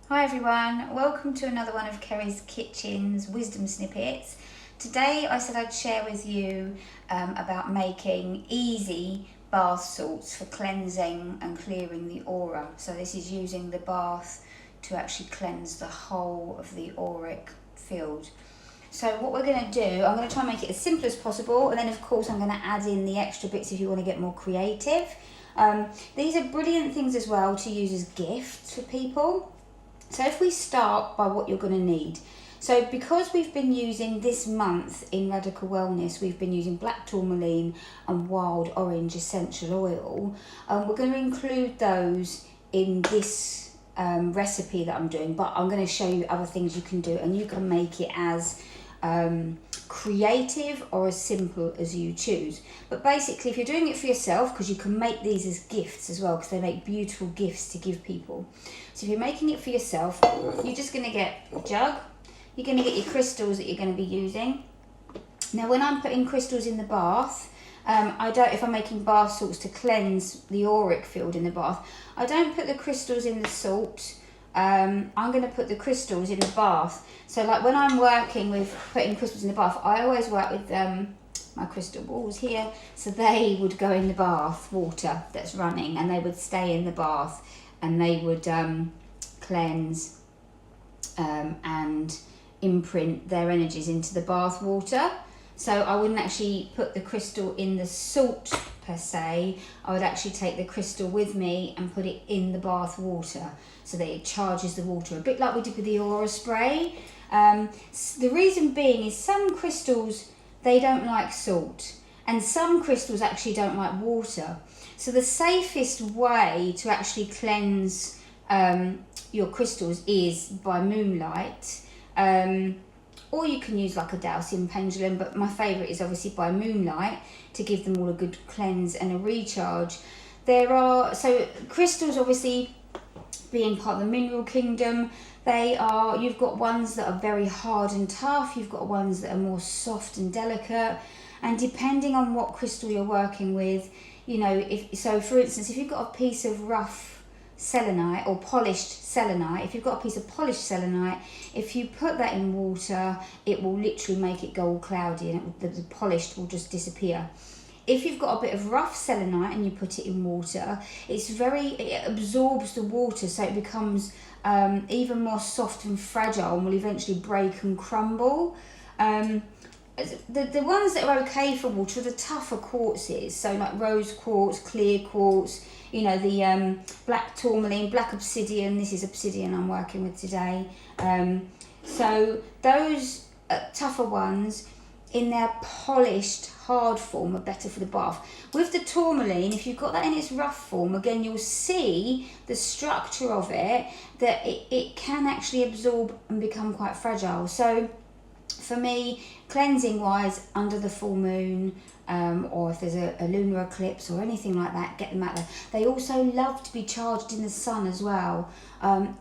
Hi everyone, welcome to another one of Kerry's Kitchen's Wisdom Snippets. Today I said I'd share with you about making easy bath salts for cleansing and clearing the aura. So this is using the bath to actually cleanse the whole of the auric field. So what we're going to do, I'm going to try and make it as simple as possible, and then of course I'm going to add in the extra bits if you want to get more creative. These are brilliant things as well to use as gifts for people. So if we start by what you're going to need. So because we've been using this month in Radical Wellness, we've been using black tourmaline and wild orange essential oil. We're going to include those in this recipe that I'm doing, but I'm going to show you other things you can do, and you can make it as creative or as simple as you choose. But basically, if you're doing it for yourself, because you can make these as gifts as well, because they make beautiful gifts to give people. So if you're making it for yourself, you're just going to get a jug, you're going to get your crystals that you're going to be using. Now when I'm putting crystals in the bath, if I'm making bath salts to cleanse the auric field in the bath, I don't put the crystals in the salt. I'm going to put the crystals in the bath. So like when I'm working with putting crystals in the bath, I always work with my crystal balls here. So they would go in the bath water that's running, and they would stay in the bath, and they would cleanse and imprint their energies into the bath water. So I wouldn't actually put the crystal in the salt per se. I would actually take the crystal with me and put it in the bath water so that it charges the water, a bit like we did with the aura spray. The reason being is some crystals, they don't like salt, and some crystals actually don't like water. So the safest way to actually cleanse your crystals is by moonlight. Or you can use like a dowsing pendulum, but my favourite is obviously by moonlight to give them all a good cleanse and a recharge. So crystals, obviously being part of the mineral kingdom, you've got ones that are very hard and tough, you've got ones that are more soft and delicate, and depending on what crystal you're working with, for instance, if you've got a piece of rough selenite or polished selenite, if you've got a piece of polished selenite, if you put that in water, it will literally make it go all cloudy, and the polished will just disappear. If you've got a bit of rough selenite and you put it in water, it absorbs the water, so it becomes even more soft and fragile and will eventually break and crumble. The ones that are okay for water are the tougher quartzes, so like rose quartz, clear quartz, the black tourmaline, black obsidian. This is obsidian I'm working with today. So those tougher ones in their polished hard form are better for the bath. With the tourmaline, if you've got that in its rough form, again you'll see the structure of it, that it can actually absorb and become quite fragile. So for me, cleansing wise, under the full moon, or if there's a lunar eclipse or anything like that, get them out there. They also love to be charged in the sun as well.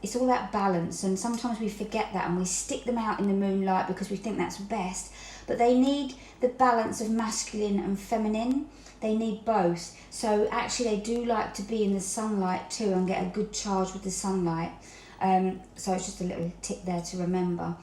It's all that balance, and sometimes we forget that and we stick them out in the moonlight because we think that's best, but they need the balance of masculine and feminine. They need both. So actually they do like to be in the sunlight too and get a good charge with the sunlight. So it's just a little tip there to remember.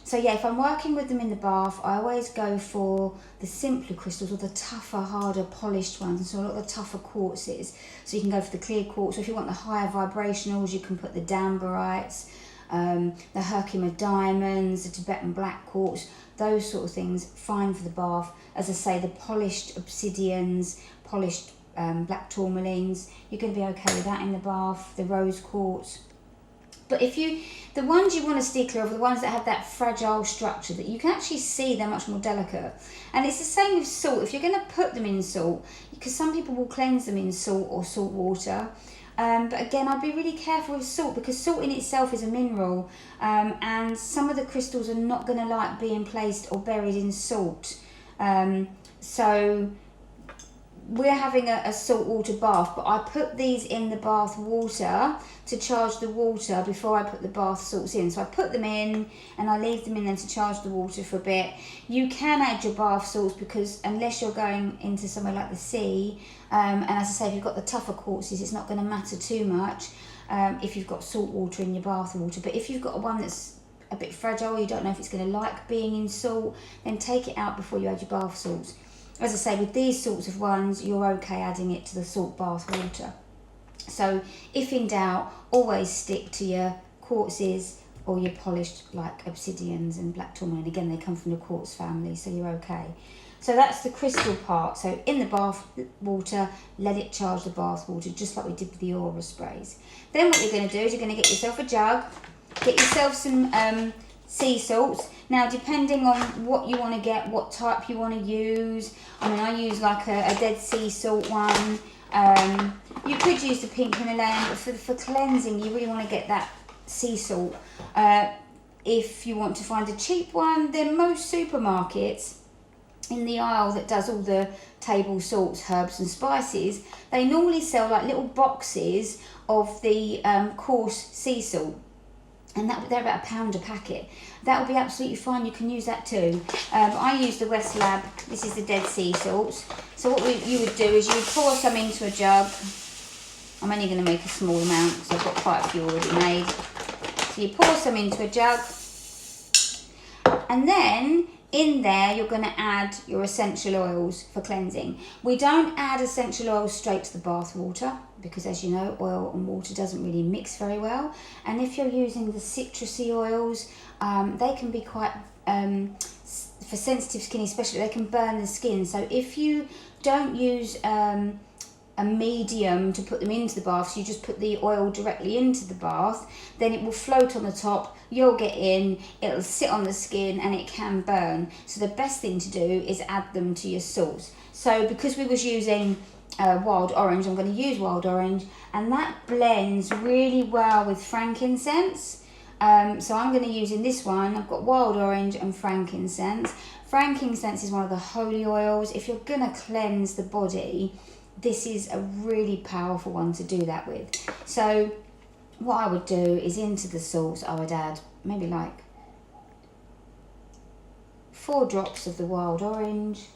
So yeah, if I'm working with them in the bath, I always go for the simpler crystals or the tougher, harder, polished ones, so a lot of the tougher quartzes. So you can go for the clear quartz, or if you want the higher vibrationals, you can put the damberites, the Herkimer diamonds, the Tibetan black quartz, those sort of things, fine for the bath. As I say, the polished obsidians, polished black tourmalines, you're going to be okay with that in the bath, the rose quartz. But the ones you want to steer clear of are the ones that have that fragile structure that you can actually see they're much more delicate. And it's the same with salt. If you're going to put them in salt, because some people will cleanse them in salt or salt water. But again, I'd be really careful with salt, because salt in itself is a mineral, and some of the crystals are not going to like being placed or buried in salt. So we're having a saltwater bath, but I put these in the bath water to charge the water before I put the bath salts in. So I put them in and I leave them in there to charge the water for a bit. You can add your bath salts, because unless you're going into somewhere like the sea, and as I say, if you've got the tougher quartzes, it's not going to matter too much. if you've got salt water in your bath water. But if you've got one that's a bit fragile, you don't know if it's going to like being in salt, then take it out before you add your bath salts. As I say, with these sorts of ones, you're okay adding it to the salt bath water. So if in doubt, always stick to your quartzes or your polished like obsidians and black tourmaline. Again, they come from the quartz family, so you're okay. So that's the crystal part. So in the bath water, let it charge the bath water, just like we did with the aura sprays. Then what you're going to do is you're going to get yourself a jug, get yourself some sea salts. Now, depending on what you want to get, what type you want to use. I mean, I use like a Dead Sea salt one. You could use the pink Himalayan, but for cleansing, you really want to get that sea salt. If you want to find a cheap one, then most supermarkets in the aisle that does all the table salts, herbs and spices, they normally sell like little boxes of the coarse sea salt, and they're about £1 a packet. That will be absolutely fine. You can use that too. I use the West Lab. This is the Dead Sea salts. So what you would do is you would pour some into a jug. I'm only going to make a small amount because I've got quite a few already made. So you pour some into a jug, and then in there you're going to add your essential oils for cleansing. We don't add essential oils straight to the bath water because, as you know, oil and water doesn't really mix very well. And if you're using the citrusy oils, they can be quite, for sensitive skin especially, they can burn the skin. So if you don't use a medium to put them into the bath, so you just put the oil directly into the bath, then it will float on the top, you'll get in, it'll sit on the skin and it can burn. So the best thing to do is add them to your salts. So because we was using wild orange, I'm going to use wild orange, and that blends really well with frankincense. So I'm going to use in this one, I've got wild orange and frankincense. Frankincense is one of the holy oils. If you're going to cleanse the body, this is a really powerful one to do that with. So what I would do is into the salts, I would add maybe like 4 drops of the wild orange,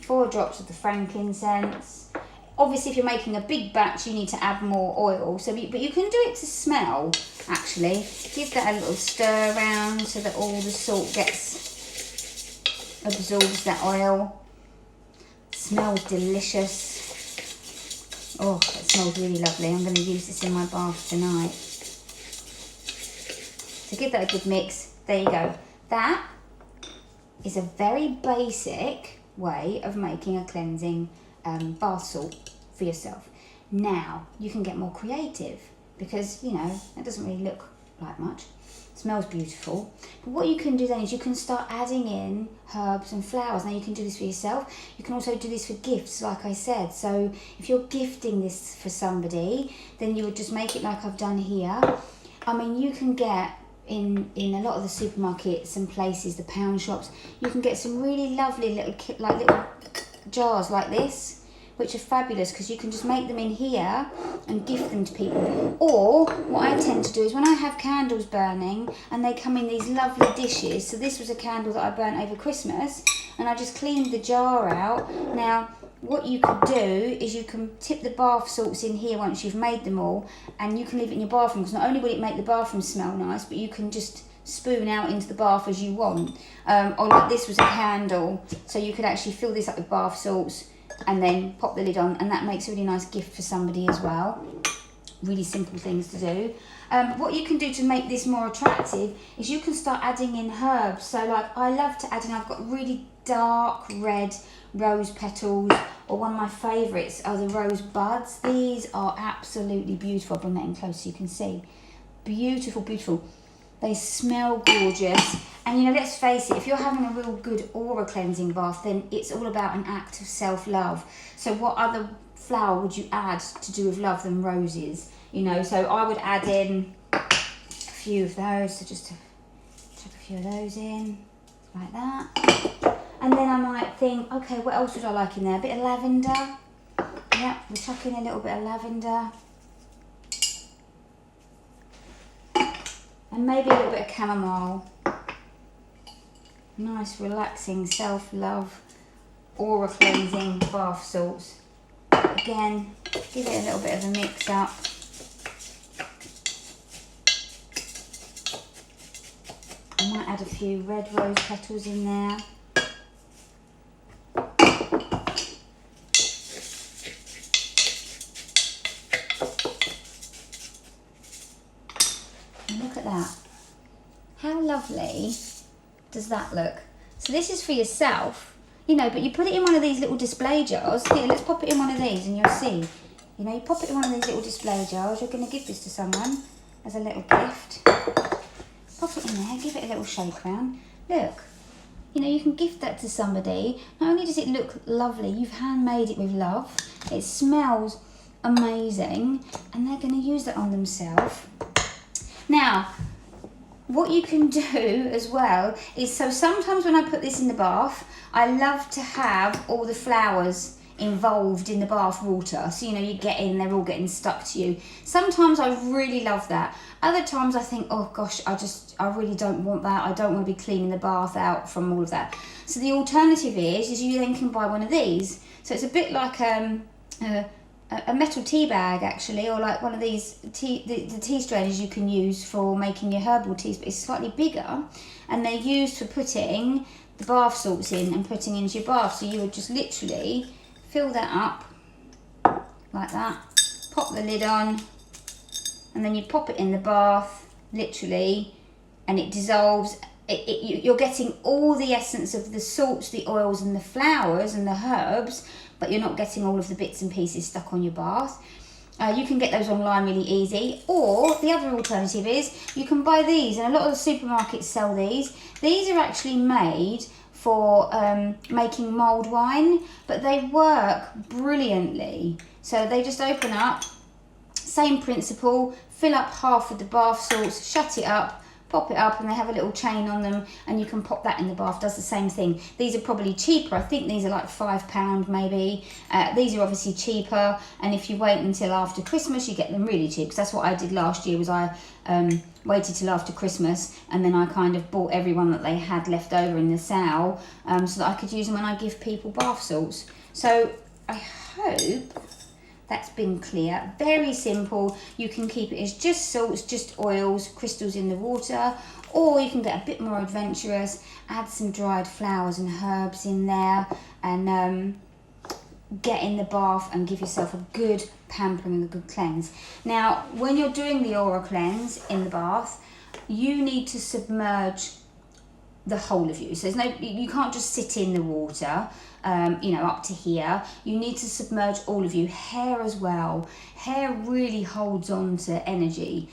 4 drops of the frankincense. Obviously, if you're making a big batch, you need to add more oil. But you can do it to smell, actually. Give that a little stir around so that all the salt absorbs that oil. It smells delicious. Oh, it smells really lovely. I'm going to use this in my bath tonight. So give that a good mix. There you go. That is a very basic way of making a cleansing bath salt for yourself. Now you can get more creative because, you know, it doesn't really look like much. It smells beautiful. But what you can do then is you can start adding in herbs and flowers. Now you can do this for yourself. You can also do this for gifts, like I said. So if you're gifting this for somebody, then you would just make it like I've done here. I mean, you can get in a lot of the supermarkets and places, the pound shops, you can get some really lovely little jars like this, which are fabulous because you can just make them in here and gift them to people. Or what I tend to do is when I have candles burning and they come in these lovely dishes, so this was a candle that I burnt over Christmas and I just cleaned the jar out. Now what you could do is you can tip the bath salts in here once you've made them all, and you can leave it in your bathroom because not only will it make the bathroom smell nice, but you can just spoon out into the bath as you want. Or like this was a candle, so you could actually fill this up with bath salts and then pop the lid on, and that makes a really nice gift for somebody as well. Really simple things to do. What you can do to make this more attractive is you can start adding in herbs. So like I love to add in, I've got really dark red rose petals, or one of my favourites are the rose buds. These are absolutely beautiful. I'll bring that in close so you can see. Beautiful, beautiful. They smell gorgeous. And you know, let's face it, if you're having a real good aura cleansing bath, then it's all about an act of self-love. So what other flower would you add to do with love than roses? You know, so I would add in a few of those. So just to chuck a few of those in, like that. And then I might think, okay, what else would I like in there? A bit of lavender. Yeah, we'll chuck in a little bit of lavender. And maybe a little bit of chamomile. Nice, relaxing, self-love aura cleansing bath salts. Again, give it a little bit of a mix up. I might add a few red rose petals in there. And look at that. How lovely does that look? So this is for yourself, you know, but you put it in one of these little display jars. Here, let's pop it in one of these and you'll see. You know, you pop it in one of these little display jars. You're going to give this to someone as a little gift. Pop it in there, give it a little shake round. Look, you know, you can gift that to somebody. Not only does it look lovely, you've handmade it with love. It smells amazing and they're going to use that on themselves. Now, what you can do as well is, so sometimes when I put this in the bath, I love to have all the flowers involved in the bath water. So, you know, you get in, they're all getting stuck to you. Sometimes I really love that. Other times I think, oh gosh, I really don't want that. I don't want to be cleaning the bath out from all of that. So the alternative is you then can buy one of these. So it's a bit like a metal tea bag actually, or like one of these the tea strainers you can use for making your herbal teas, but it's slightly bigger, and they're used for putting the bath salts in and putting into your bath. So you would just literally fill that up like that, pop the lid on, and then you pop it in the bath, literally, and it dissolves. You're getting all the essence of the salts, the oils and the flowers and the herbs, but you're not getting all of the bits and pieces stuck on your bath. You can get those online really easy, or the other alternative is you can buy these, and a lot of the supermarkets sell these. These are actually made for making mulled wine, but they work brilliantly. So they just open up, same principle, fill up half with the bath salts, shut it up, pop it up, and they have a little chain on them, and you can pop that in the bath. Does the same thing. These are probably cheaper. I think these are like £5 maybe. These are obviously cheaper, and if you wait until after Christmas, you get them really cheap. Because that's what I did last year. Was I waited till after Christmas, and then I kind of bought everyone that they had left over in the sale, so that I could use them when I give people bath salts. So I hope that's been clear. Very simple. You can keep it as just salts, just oils, crystals in the water, or you can get a bit more adventurous, add some dried flowers and herbs in there, and get in the bath and give yourself a good pampering and a good cleanse. Now, when you're doing the aura cleanse in the bath, you need to submerge the whole of you. So there's no, you can't just sit in the water, you know, up to here. You need to submerge all of you, hair as well. Hair really holds on to energy,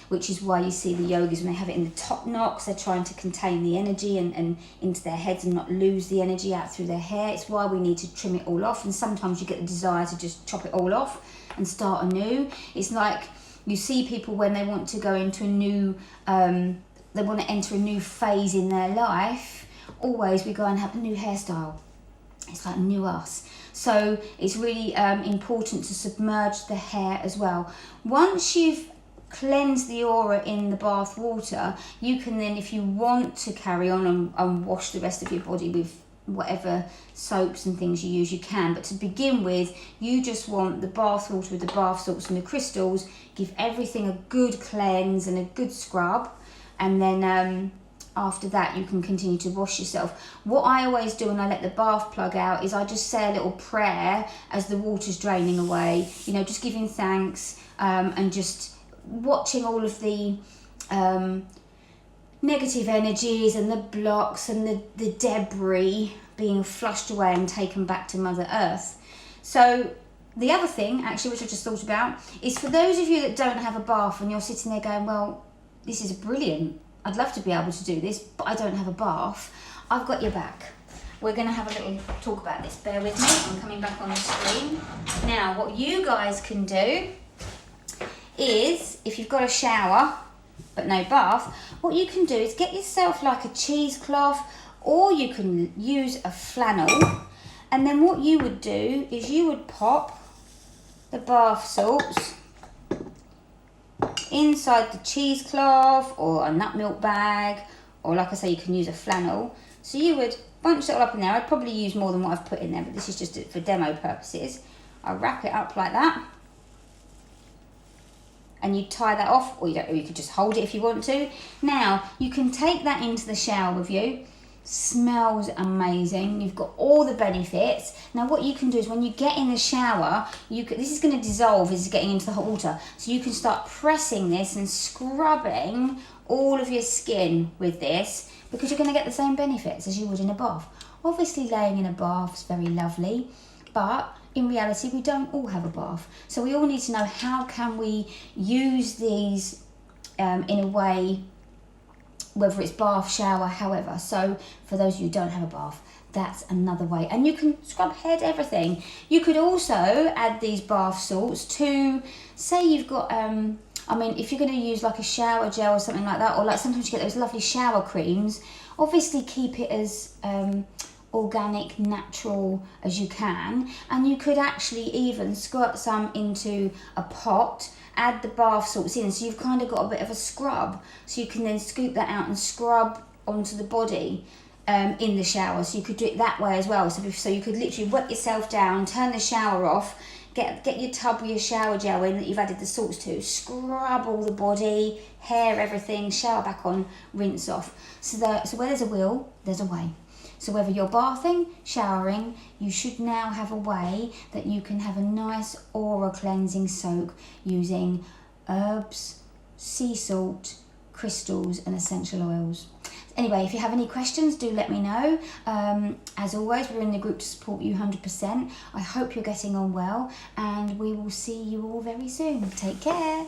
which is why you see the yogis, when they have it in the top knocks, they're trying to contain the energy and into their heads and not lose the energy out through their hair. It's why we need to trim it all off, and sometimes you get the desire to just chop it all off and start anew. It's like you see people when they want to go into a new they want to enter a new phase in their life, always we go and have a new hairstyle. It's like new us. So it's really important to submerge the hair as well. Once you've cleansed the aura in the bath water, you can then, if you want to carry on and wash the rest of your body with whatever soaps and things you use, you can. But to begin with, you just want the bath water with the bath salts and the crystals, give everything a good cleanse and a good scrub, and then after that you can continue to wash yourself. What I always do when I let the bath plug out is I just say a little prayer as the water's draining away, you know, just giving thanks, and just watching all of the negative energies and the blocks and the debris being flushed away and taken back to Mother Earth. So the other thing, actually, which I just thought about, is for those of you that don't have a bath and you're sitting there going, well, this is brilliant, I'd love to be able to do this, but I don't have a bath. I've got your back. We're going to have a little talk about this. Bear with me, I'm coming back on the screen. Now, what you guys can do is, if you've got a shower but no bath, what you can do is get yourself like a cheesecloth, or you can use a flannel, and then what you would do is you would pop the bath salts inside the cheesecloth or a nut milk bag, or like I say, you can use a flannel. So you would bunch it all up in there. I'd probably use more than what I've put in there, but this is just for demo purposes. I wrap it up like that. And you tie that off, or you could just hold it if you want to. Now, you can take that into the shower with you. Smells amazing. You've got all the benefits. Now what you can do is when you get in the shower, this is going to dissolve as you're getting into the hot water. So you can start pressing this and scrubbing all of your skin with this, because you're going to get the same benefits as you would in a bath. Obviously laying in a bath is very lovely, but in reality we don't all have a bath. So we all need to know how can we use these in a way, whether it's bath, shower, however. So for those of you who don't have a bath, that's another way. And you can scrub head, everything. You could also add these bath salts to, say you've got, I mean, if you're going to use like a shower gel or something like that, or like sometimes you get those lovely shower creams, obviously keep it as organic, natural as you can. And you could actually even squirt some into a pot, add the bath salts in, so you've kind of got a bit of a scrub, so you can then scoop that out and scrub onto the body in the shower. So you could do it that way as well. So you could literally wet yourself down, turn the shower off, get your tub with your shower gel in that you've added the salts to, scrub all the body, hair, everything, shower back on, rinse off. So where there's a will, there's a way. So whether you're bathing, showering, you should now have a way that you can have a nice aura cleansing soak using herbs, sea salt, crystals and essential oils. Anyway, if you have any questions, do let me know. As always, we're in the group to support you 100%. I hope you're getting on well, and we will see you all very soon. Take care.